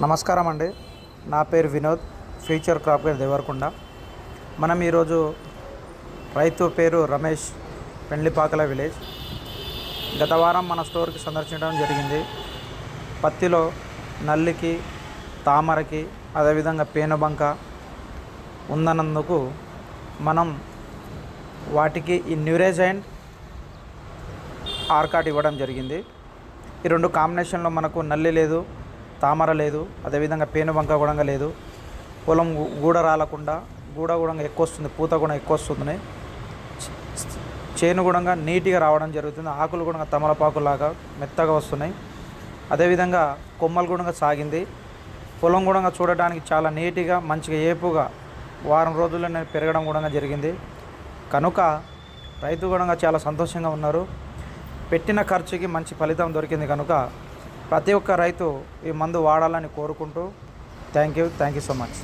నమస్కారం అండి. నా పేరు Vinod, future crop guide Devarakonda. మనం ఈరోజు రైతు పేరు రమేష్, పెండ్లిపాకల విలేజ్. గత వారం మన స్టోర్కి సందర్శించడం జరిగింది. పత్తిలో నల్లికి, తామరకి, అదేవిధంగా పేనుబంక ఉందన్నందుకు మనం వాటికి ఈ న్యూరేజైన్ ఆర్కాట్ ఇవ్వడం జరిగింది. ఈ రెండు కాంబినేషన్లో మనకు నల్లి లేదు, తామర లేదు, అదేవిధంగా పేనుబంక కూడా లేదు. పొలం గూడ రాలకుండా, గూడ కూడా ఎక్కువ వస్తుంది, పూత కూడా ఎక్కువ వస్తుంది. చేను కూడా నీట్గా రావడం జరుగుతుంది. ఆకులు కూడా తమలపాకులాగా మెత్తగా వస్తున్నాయి. అదేవిధంగా కొమ్మలు కూడా సాగింది. పొలం కూడా చూడడానికి చాలా నీట్గా, మంచిగా ఏపుగా వారం రోజుల్లోనే పెరగడం కూడా జరిగింది. కనుక రైతు కూడా చాలా సంతోషంగా ఉన్నారు. పెట్టిన ఖర్చుకి మంచి ఫలితం దొరికింది. కనుక ప్రతి ఒక్క రైతు ఈ మందు వాడాలని కోరుకుంటూ థ్యాంక్ యూ సో మచ్.